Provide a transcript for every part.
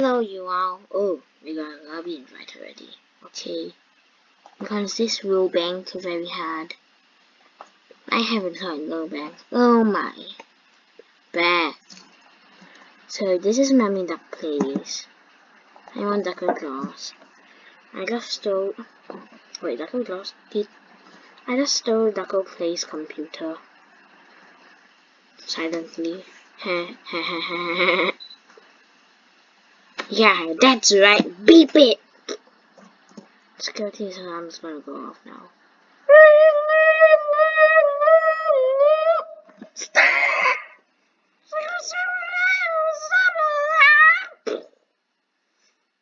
Hello you all. Oh, we got a lobby invite already. Okay. Because this rule bank is very hard. I haven't tried low bank. Oh my. Bad. So this is Mommy Duck Plays. I want Ducker Claws. I just stole... Wait, Ducker Claws? I just stole Ducker Plays computer. Silently. Yeah, that's right. Beep it! Security alarm's gonna go off now.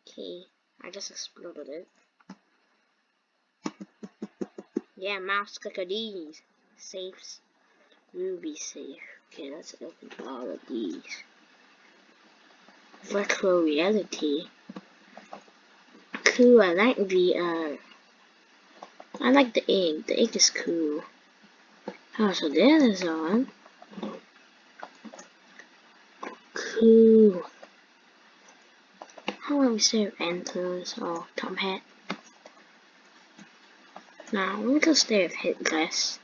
Okay, I just exploded it. Yeah, mouse clicker these. Safes. Ruby safe. Okay, let's open all of these. Virtual reality. Cool, I like the egg. The egg is cool. Oh, so there is on. Cool. How about we save antlers or top hat? Now, let me go stay with headless.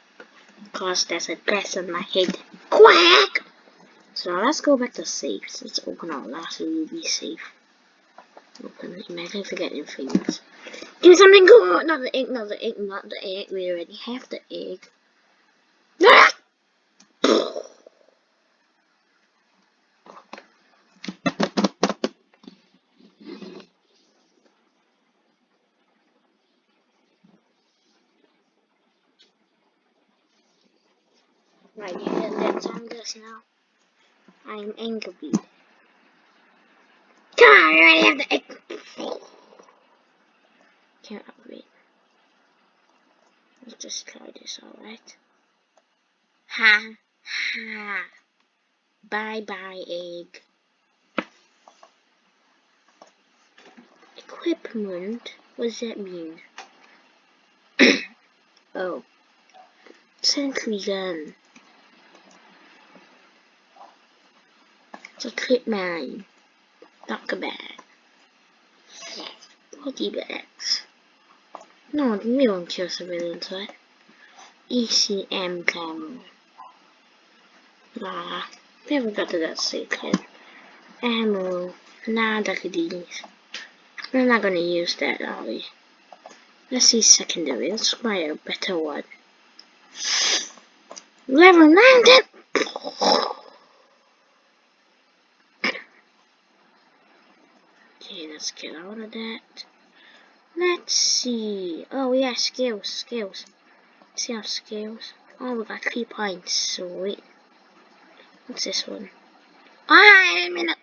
Cause there's a dress on my head. Quack! So let's go back to safes. Let's open our last ruby safe. Open. Imagine forgetting things. Give me something good! Not the egg, not the egg, not the egg. We already have the egg. Right, let's on this now. I'm angry. Come on, we already have the egg. Can't upgrade. Let's just try this, alright? Ha ha. Bye bye, egg. Equipment? What does that mean? Oh. Sentry gun. It's a clip mine. Ducker bag. Body bags. No, we won't kill civilians, right? ECM camera. Nah, never got to that secret. Ammo. Nah, ducker these. We're not gonna use that, are we? Let's see secondary. Let's buy a better one. Level 9. Okay, let's get out of that. Let's see. Oh yeah, skills. See our skills. Oh, we got 3 points. Sweet. What's this one? Ah, wait a minute.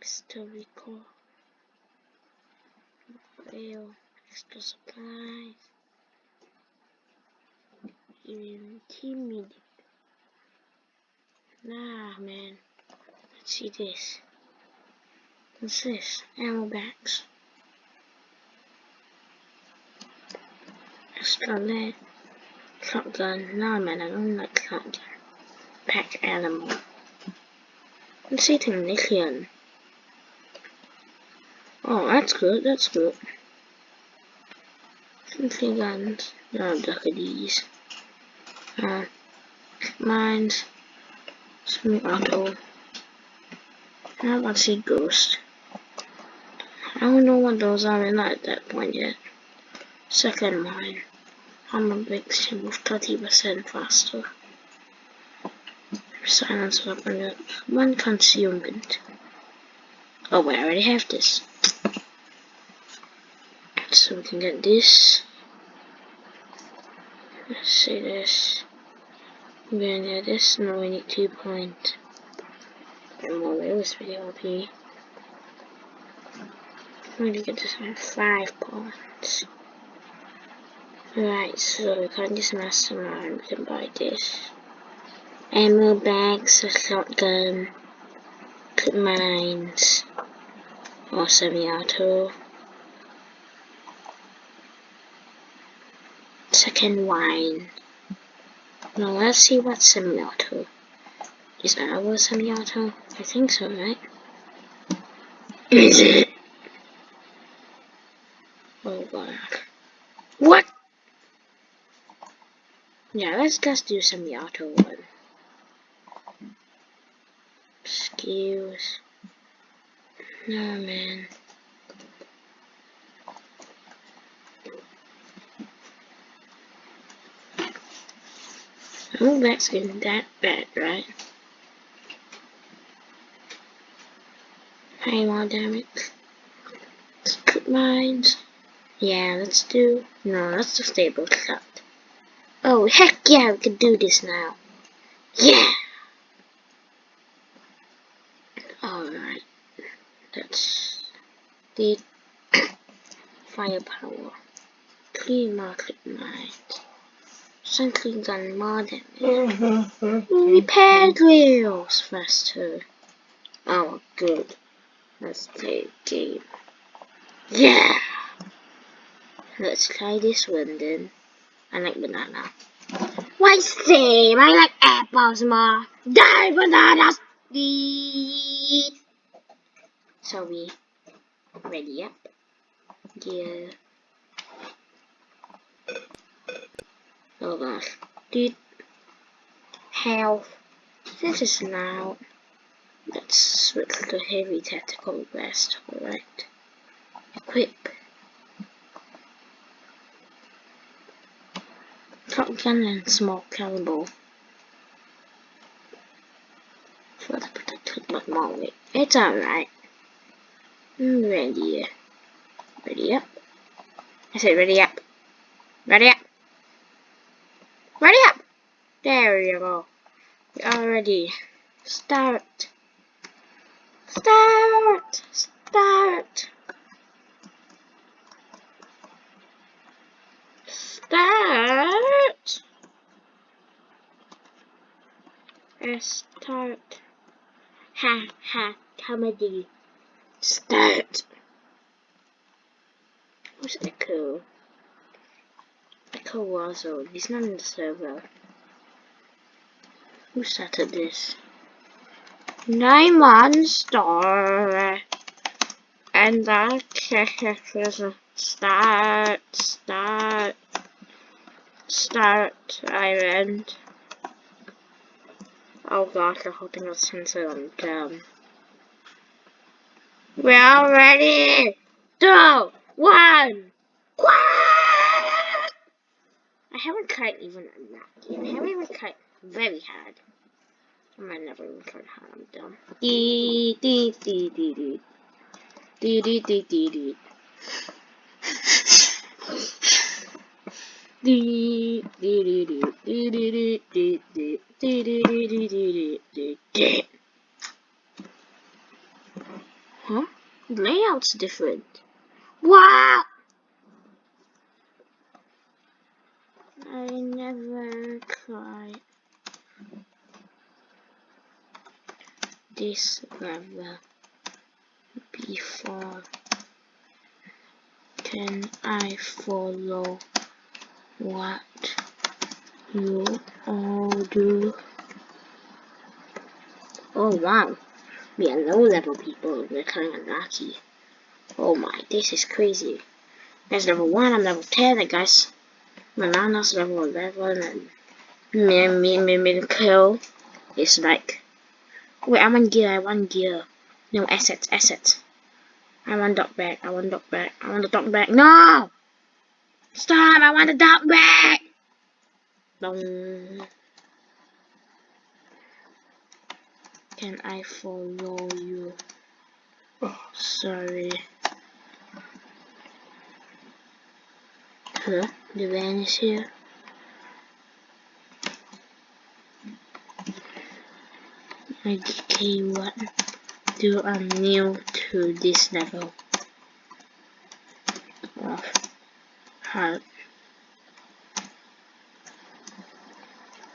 Still recall. Real. Extra supplies. Even timid. Nah, man. Let's see this. What's this? Ammo bags. Extra lead. Shotgun. Nah, man, I don't like shotgun. Pack animal. Let's see technician. Oh, that's good. Simply guns. No, ducker these. Mines. Semi-auto. How about see ghost? I don't know what those are. We're not at that point yet. Second mine. Armor breaks move 30% faster. Silence weapon. 1 concealment. Oh wait, I already have this. So we can get this. Let's see this. I'm gonna get this. No, we need 2 points. And more was video OP. I'm gonna get this one 5 points. Right, so we got this mastermind. We can buy this. Ammo bags, a shotgun, clip mines, or semi-auto. Second wine. Now let's see what semi-auto. Is our semi-auto? I think so, right? Is it? Oh god. What? Yeah, let's just do semi-auto one. Skills. No, man. Oh, that's getting that bad, right? Hey, more damage. Let's put mines. Yeah, let's do. No, let's do stable shot. Oh, heck yeah, we can do this now. Yeah! Alright. That's the firepower. Clean market mines. Something gun more damage. Repair drills faster. Oh, good. Let's play a game. Yeah! Let's try this one then. I like banana. Why same? I like apples more. Die bananas! Please. So we ready up. Yeah. Oh gosh. Dude. Health. This is loud. Let's switch to heavy tactical vest. Alright. Equip. Shotgun and small caliber. For the protected but more weight. It's alright. Ready. Ready up. I said ready up. Ready up. Ready up. There you go. We are ready. Start. Start. Start. Start. Start. Ha ha. Comedy. Start. Who's Echo? Echo Warzone. He's not in the server. Who started this? 9 monster. And that start. I went. Oh gosh, I hope it's censored on cam. We are ready. 2, 1. I haven't cried even on that game. I haven't even cried very hard. I might never even cried hard. I'm dumb. Dee dee dee dee dee. Dee dee dee dee dee. Dee dee dee dee dee dee dee dee dee dee dee dee dee dee. Huh? The layout's different. Wow! I never cried this level before. Can I follow what you all do? Oh wow, we are low level people, we're kind of unlucky. Oh my, this is crazy. That's level 1, I'm level 10, I guess. Banana's level 11, and me kill is like... Wait, I want gear, I want gear. No, assets. I want dog bag, I want the dog bag. No! Stop, I want the dog bag! Dong. Can I follow you? Oh, sorry. Huh? The van is here. Okay, what do I'm new to this level of hard.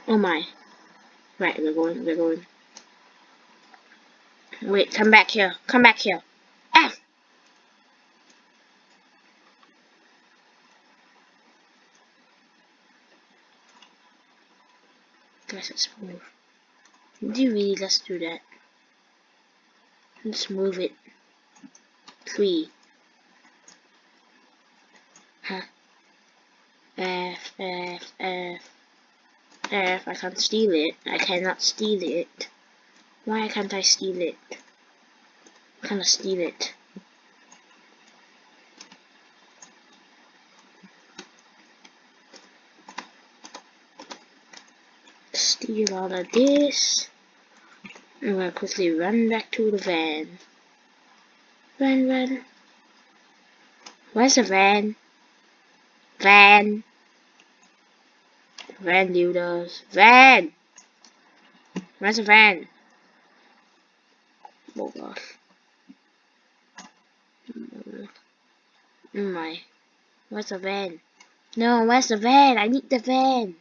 Oh my. Right, we're going. Wait, come back here. F! nice and smooth. Do you really? Let's do that. Let's move it. 3. Huh? F, F, F, F. I can't steal it. I cannot steal it. Why can't I steal it? I cannot steal it. Steal all of this. I'm gonna quickly run back to the van. Run, run. Where's the van? Van. Van looters. Van! Where's the van? Oh gosh. Oh my. Where's the van? No, where's the van? I need the van.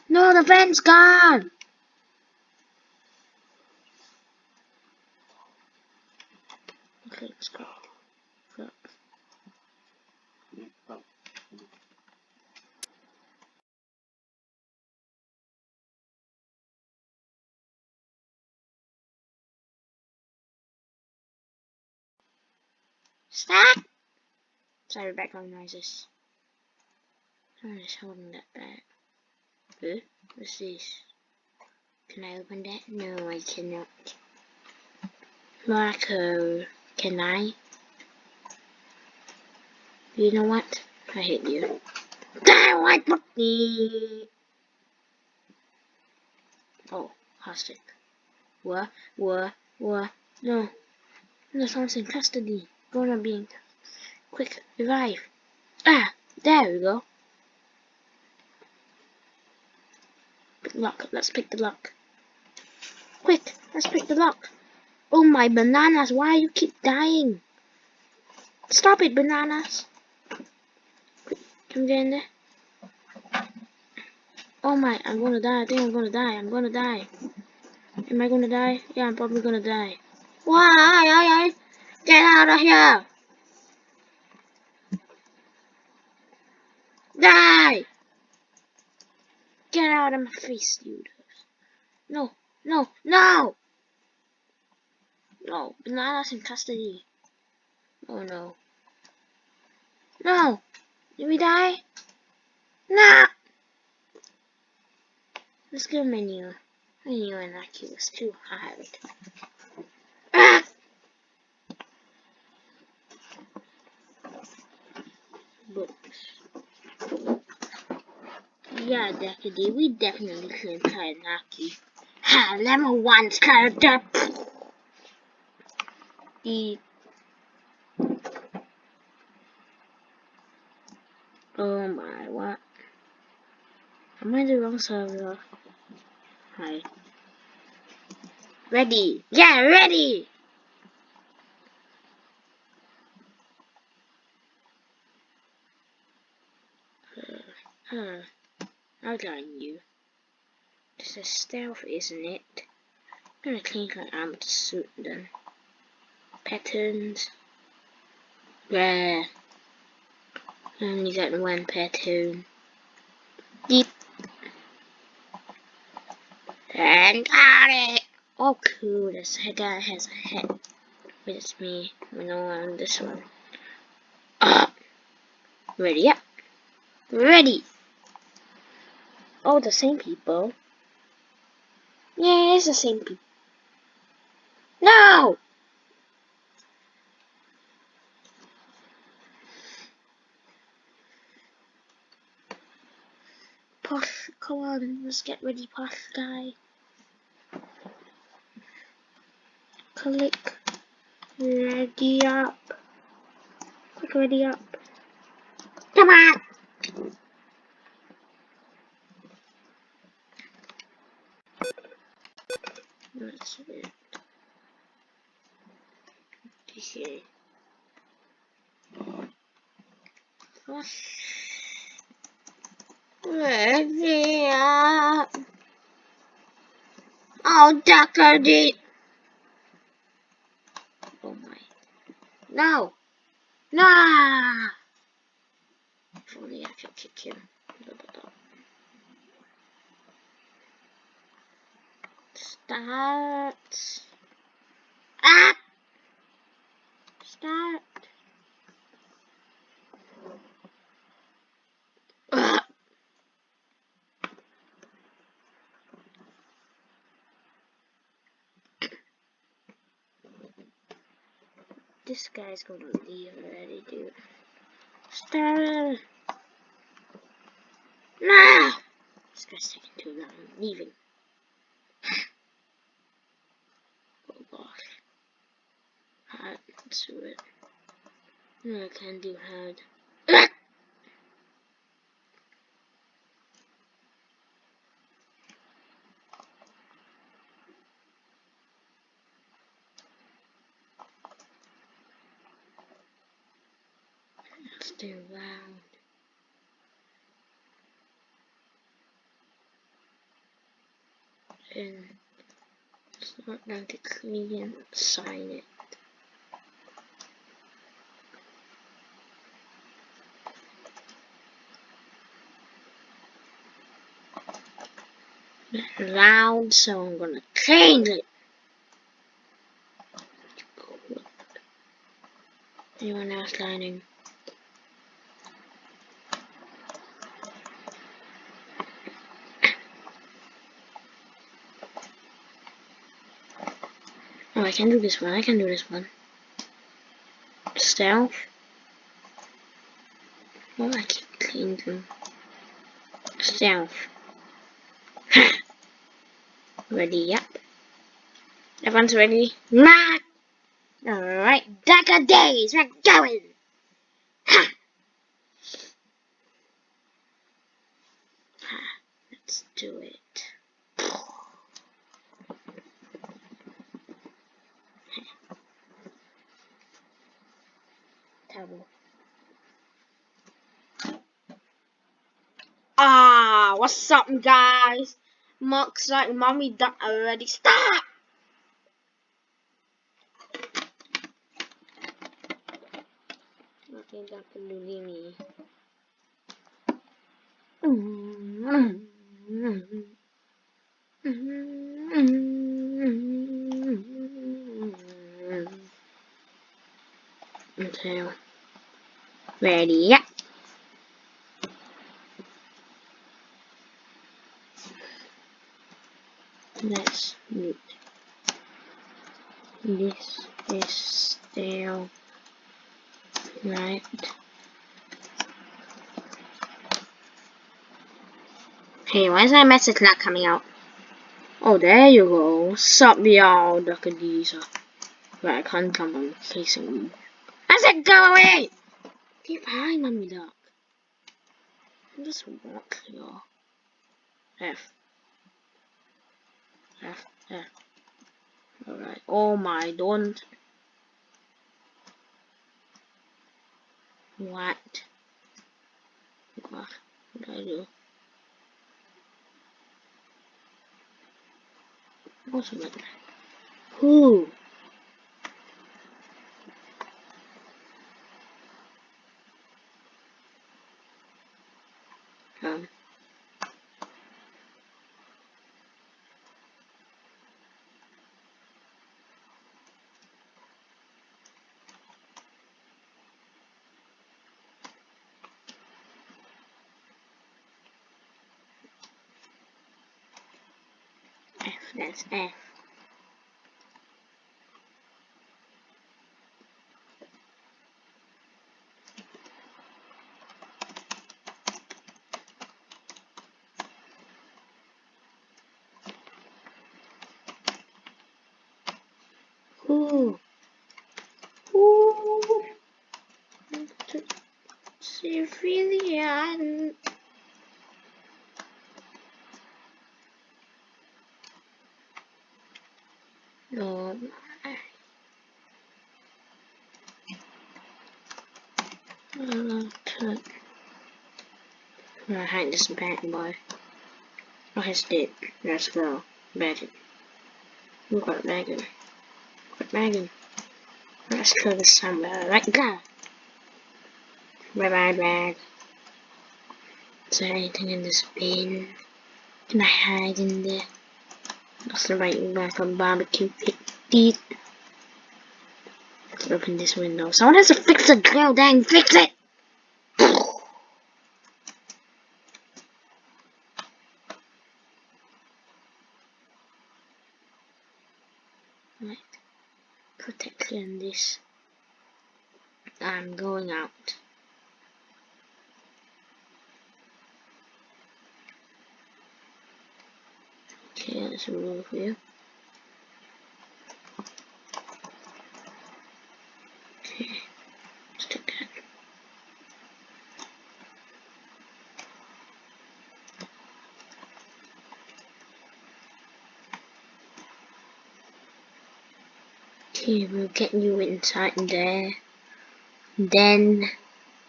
No, the van's gone! Okay, let's go. Go. Stop! Sorry, background noises. I'm just holding that back. Huh? What's this? Can I open that? No, I cannot. Marco, can I? You know what? I hate you. Die white me! Oh, hostage. What? What? What? No. No, someone's in custody. Gonna be in. Quick, revive. Ah, there we go. Lock. Let's pick the lock. Quick, let's pick the lock. Oh my bananas! Why you keep dying? Stop it, bananas! Can we get in there? Oh my! I'm gonna die. I think I'm gonna die. I'm gonna die. Am I gonna die? Yeah, I'm probably gonna die. Why? Get out of here! Die! Get out of my face, dude. No, no, no! No, bananas in custody. Oh no. No! Did we die? No! Let's go menu. Menu anarchy was too hard. Ah! Books. Yeah, definitely. We definitely can play anarchy. Ha! Level 1's character! Oh my, what? Am I the wrong server? Hi. Ready! Yeah, ready! I'll join you. This is stealth, isn't it? I'm gonna change my armor to suit them. Patterns. Rare. I only got one pattern. Deep. And got it! Oh cool, this guy has a head. But it's me. No one on this one. Ready up. Ready! Oh, the same people. Yeah, it's the same people. No! Posh, come on, let's get ready, posh guy. Click. Ready up. Click ready up. Come on! That's it. Okay. Ready up. Oh, Ducker did. Oh my. No! No! If only I could kick him. Start. Ah! Start. Ah! This guy's gonna leave already, dude. Start. Nah! This guy's taking too long. I'm leaving. Oh gosh. Hard. Let's do it. No, I can't do hard. Ah! Stay around. And it's not going to clean sign it. It's loud, so I'm gonna change it. Anyone else lining? Oh, I can do this one. I can do this one. Stealth. Oh, I keep changing. Stealth. Ready? Yep. Everyone's ready? Nah! Alright, Darker Days, we're going! Ha! Ha! Let's do it. Terrible. Ah, what's up, guys? Looks like mommy done already. Stop! Okay, Dr. Lulimi. Okay, ready? Yeah. Let's mute. This is still right. Hey, why is my message not coming out? Oh, there you go. Sup, y'all, Dr. Deezer. Right, I can't jump on facing them. I said go away! Get behind on me, Doc. Just walk, y'all. F. F. F. Alright. Oh my, don't. What? What did I do? What's with that? Who? Um. F. That's F. Who? Who? Civilian. No. Behind this bad boy. Oh, he's dead. Let's go. Bagging. We got bagging. Got bagging. Let's kill this somewhere. Right, go. Bye bye, bag. Is there anything in this bin? Can I hide in there? Looks like a barbecue pit teeth. Let's open this window. Someone has to fix the grill, dang, fix it! Right. Protection this. I'm going out. Okay, let's remove you. Okay, let's take that. Okay, we'll get you inside there. Then,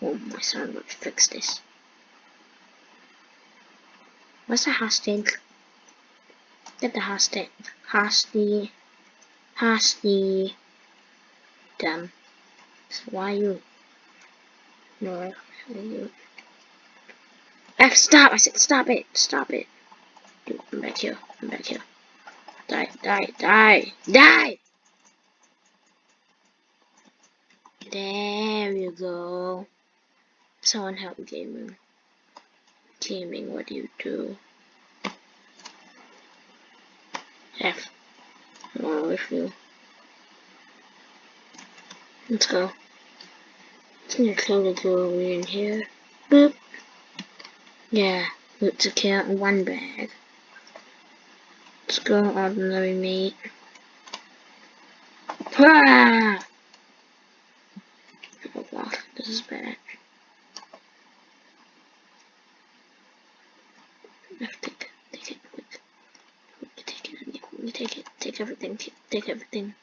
oh my son, let's fix this. What's the hostage? Get the hostage. Hostage. Damn. So why you? No, you. F, stop! I said stop it! Stop it! Dude, I'm back here. I'm back here. Die, die, die, die! There you go. Someone help gaming. Gaming, what do you do? F. Oh, with you. Let's go. It's gonna close the door in here. Boop. Yeah, let's secure one bag. Let's go, ordinary meat. Ah! Oh god, this is bad. Take it, quick. Take everything, take everything.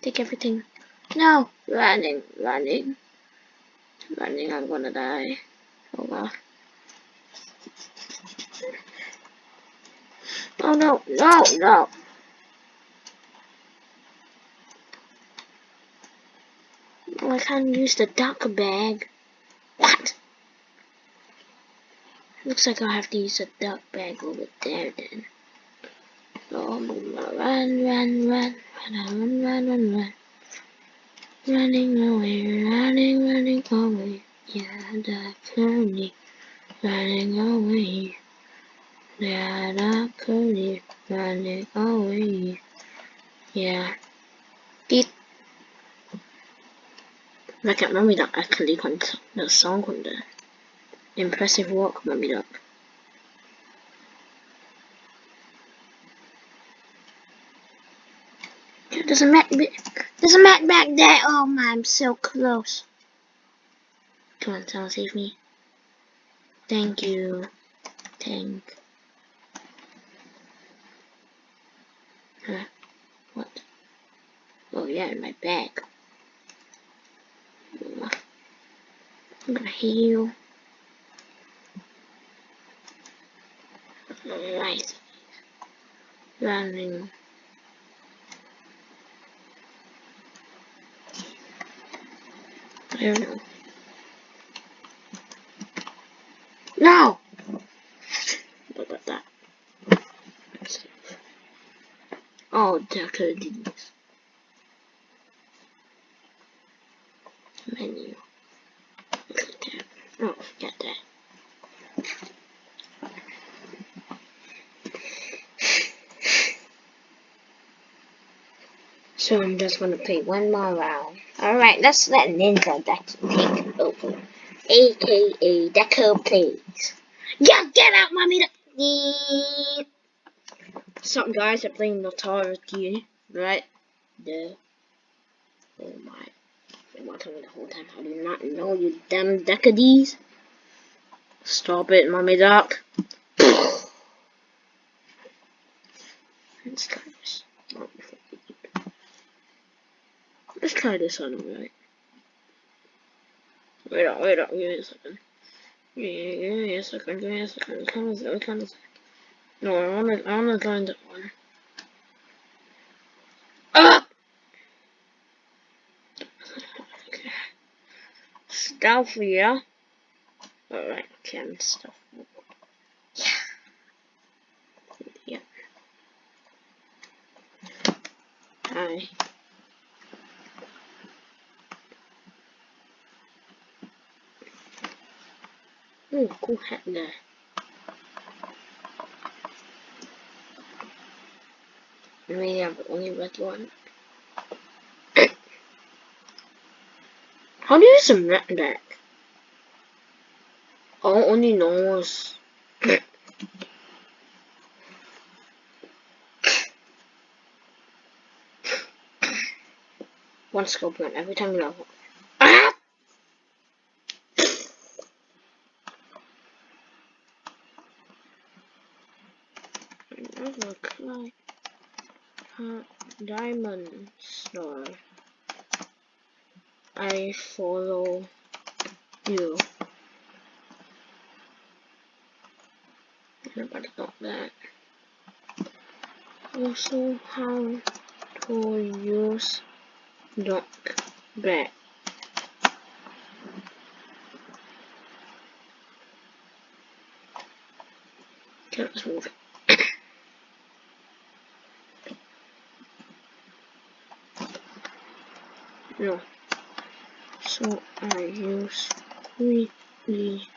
Take everything. No! Running, I'm gonna die. Oh god. Oh no, no! Oh, I can't use the duck bag. What? Looks like I have to use a duck bag over there then. Oh, run. Running away. Yeah, duck running away. Yeah, duck running away. Yeah. Beep. Verkar Mummy Duck actually kunde the song kunde. Impressive work, Mummy Duck. There's a Mac back there. Oh my, I'm so close. Come on, someone save me. Thank you. Huh? What? Oh yeah, in my bag. I'm gonna heal. Right. Running. I don't know. No! What about that? Oh, that could do this. Menu. Oh, forget that. So I'm just gonna play one more round. Alright, let's let Ninja Deck take over. AKA Deco Plays. Yeah, get out, mommy! What's up, guys? I'm playing Notoriety, right? Oh my. I've been telling me the whole time. How do you not know, you damn decadies? Stop it, mommy duck. Let's try this. Let's try this on, right? Wait up, give me a second. Give me a second. Come on. No, I wanna join that one. Ah! Okay. Stealth, yeah? Alright, okay, I'm stealth. Yeah. Hi. Ooh, cool hat there. Maybe I'm the only red one. How do you use a map back? Oh, only knows. One skill point every time you level. Ah! Another climb. Diamond star. I follow you. Nobody got that. Also, how to use dock back. Okay, let's move it. No. So I use quickly.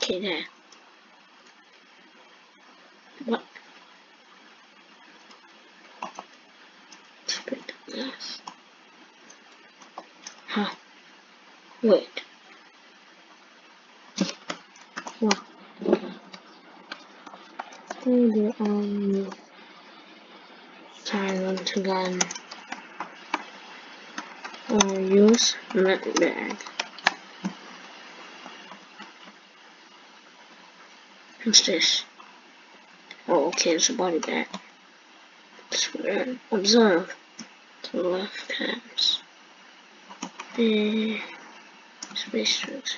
Okay, there. What? Split the glass. Huh. Wait. What? Hold on. Silent gun. Or use med bag. What's this? Oh, okay, it's a body bag. Square. Observe. To the left hands. Space suits.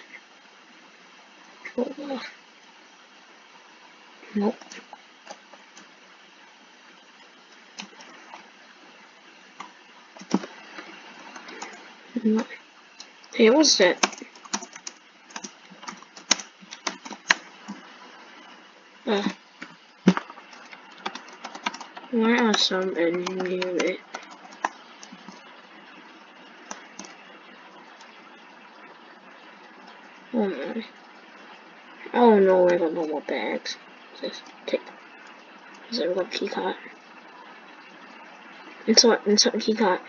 Hold off. Nope. No. Hey, what's that? Why are some near it? Oh my. Oh no, I got no more bags. Just take. Is it a key card? Insert key card.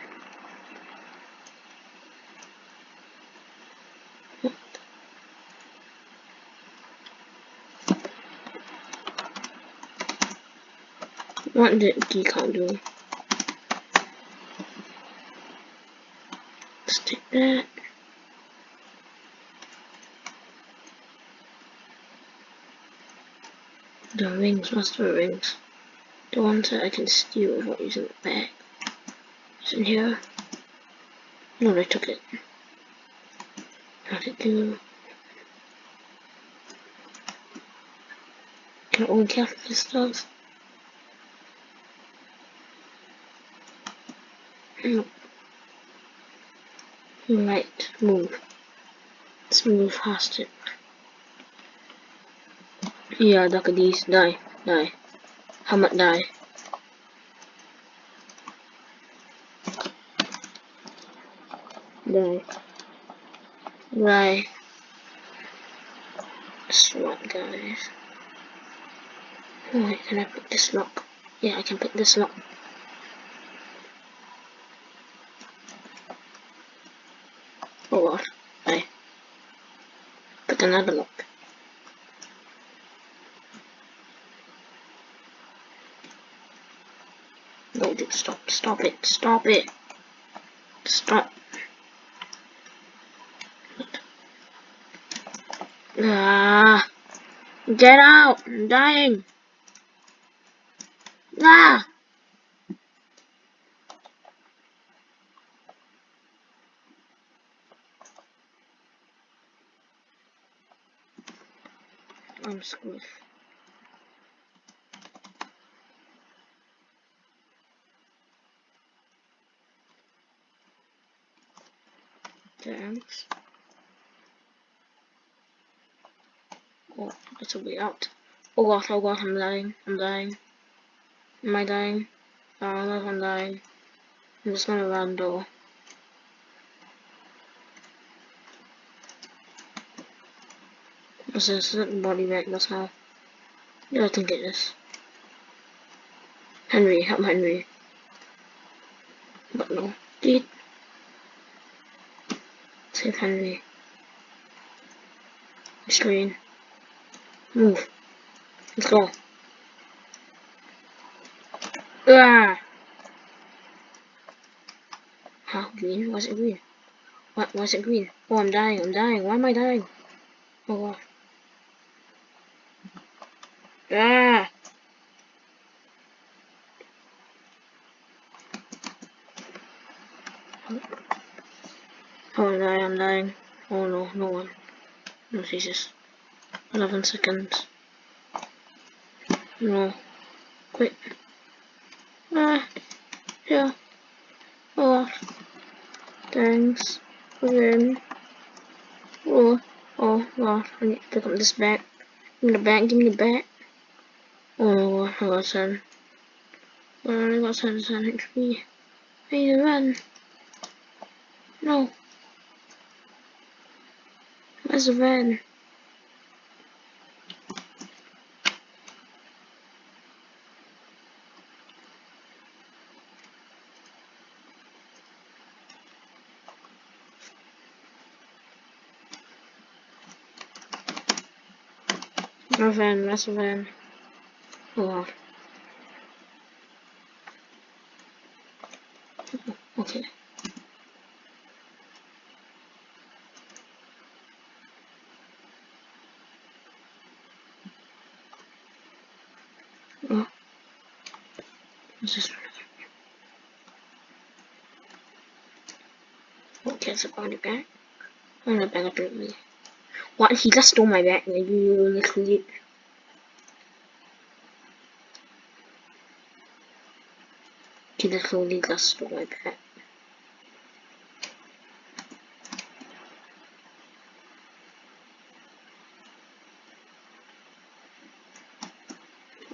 What did key card do? Let's take that. The rings, master rings. The ones that I can steal without using the bag. It's in here. No, I took it. How'd it do? Can I only capture this stuff? Nope. Right, move. Let's move past it. Yeah, look at these. Die. Die. How much die? Die. Right. SWAT guys. Oh wait, can I pick this lock? Yeah, I can pick this lock. Oh what? I put another lock. No, dude, stop. Stop it. Stop it. Stop. Ah, get out. I'm dying. Ah. I'm screwed. Thanks. Oh, it's a way out. Oh god, I'm dying. I'm dying. Am I dying? I don't know if I'm dying. I'm just gonna run though. Is this the body bag? That's how. Yeah, I think it is. Henry, help Henry. But no. Deed. Save Henry. Screen. Move. Let's go. Ah! Huh? Green? Why's it green? What? Why's it green? Oh, I'm dying. I'm dying. Why am I dying? Oh god. Ah! Oh, I'm dying. I'm dying. Oh no, no one. No, Jesus. 11 seconds. No. Quick. Ah! Yeah. Oh, thanks. Again. Oh, oh, God. I need to pick up this bag. Give me the bag. Give me the bag. Oh, I got 10. Oh, I got 10 HP. I need to run. No. Where's the van? No van. Where's the van? Oh, God. Okay. Oh, what's this? Okay, it's a body bag. I'm gonna bag up me. What? He just stole my bag. Maybe you literally. He literally just stole my bag.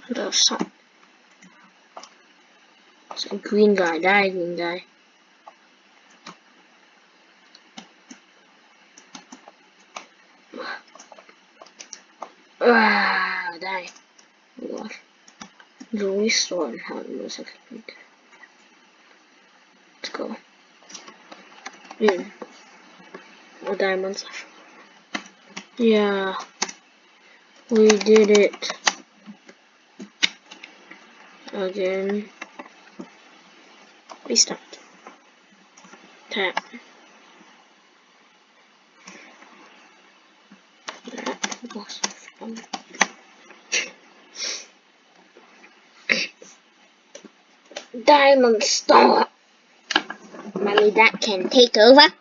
There's some. It's a green guy. Die, green guy. Ah, die. Oh, God. The restore and how it was executed. Let's go. In. Oh, diamonds. Yeah. We did it. Again. Restart. Tap. That was fun. Diamond Star. Mommy, that can take over.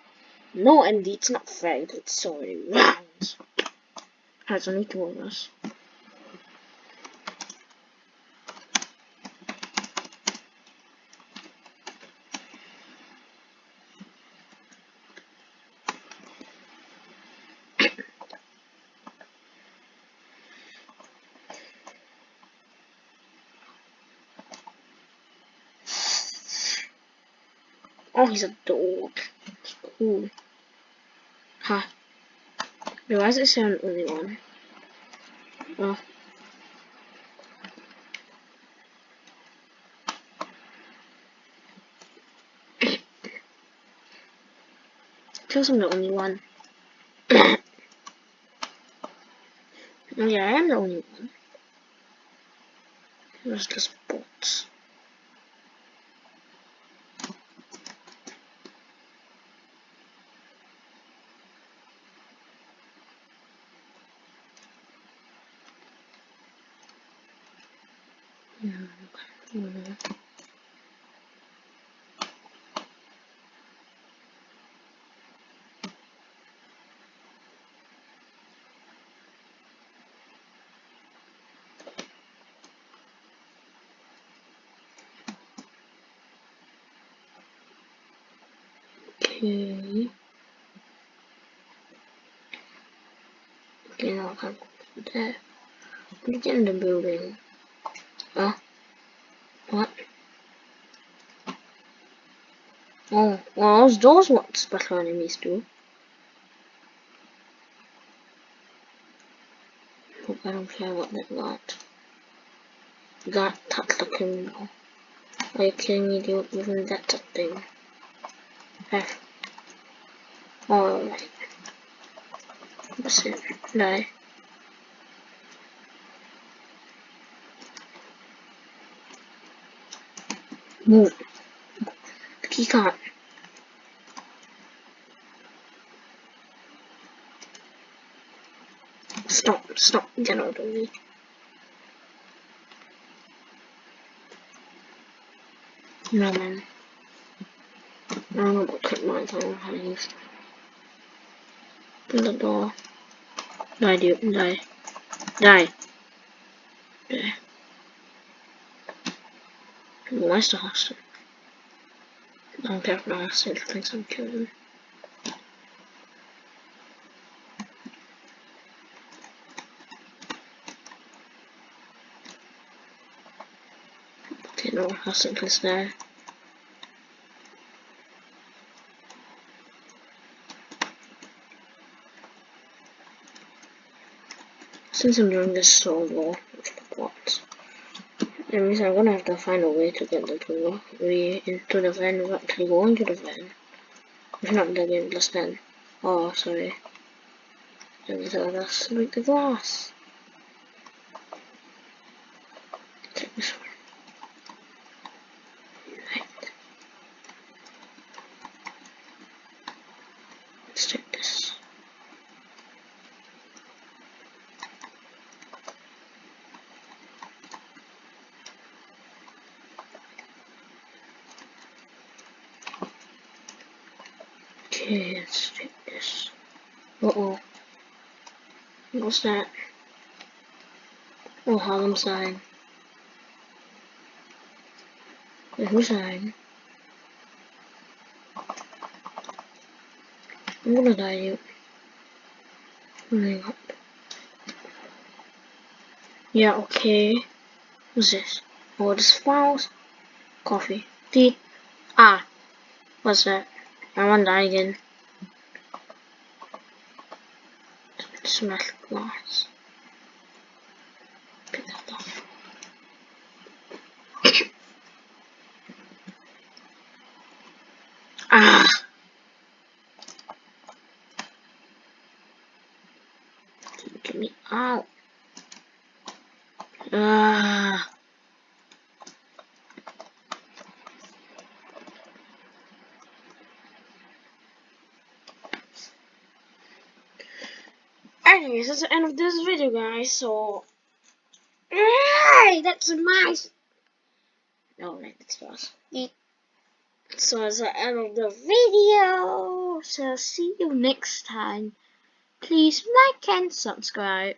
No, Andy, it's not fair. It's so many rounds. There's only two of us. Oh, he's a dog. It's cool. Huh. Wait, why does it sound only one? Oh. Because I'm the only one. Oh yeah, I am the only one. It was just bots. Okay. Okay, now I can't go there. Look in the building. What? Oh, well, those what special enemies do. But I don't care what they got. Got touch the criminal. Are you kidding me, dude? Even that's a thing. F. Alright. That's it. Die. Move. The key card. Stop. Get out of me. No, man. I don't know about cut mines. I don't know how to use them. Open the door. Die, dude. Die. Die. Die. Where's the hostage? I don't care if the hostage thinks I'm killing him. Okay, no hostage is there. Since I'm doing this solo with the bots, that means I'm gonna have to find a way to get them to into the van without actually going to the van. If not, they'll get the stand. Oh, sorry. That means I'll just break the glass. Take this one. Right. Let's take this. Okay, let's take this. Uh-oh. What's that? Oh, Harlem sign. Wait, whose sign? I'm gonna die, you. Hang up. Yeah, okay. What's this? Oh, this flowers. Coffee. Tea. Ah, what's that? I wanna die again. Smash glass. Pick that up. Ah! Get me out. Ah! Anyways, that's the end of this video, guys. So, hey, that's my. No, right, that's yours. So that's the end of the video. So see you next time. Please like and subscribe.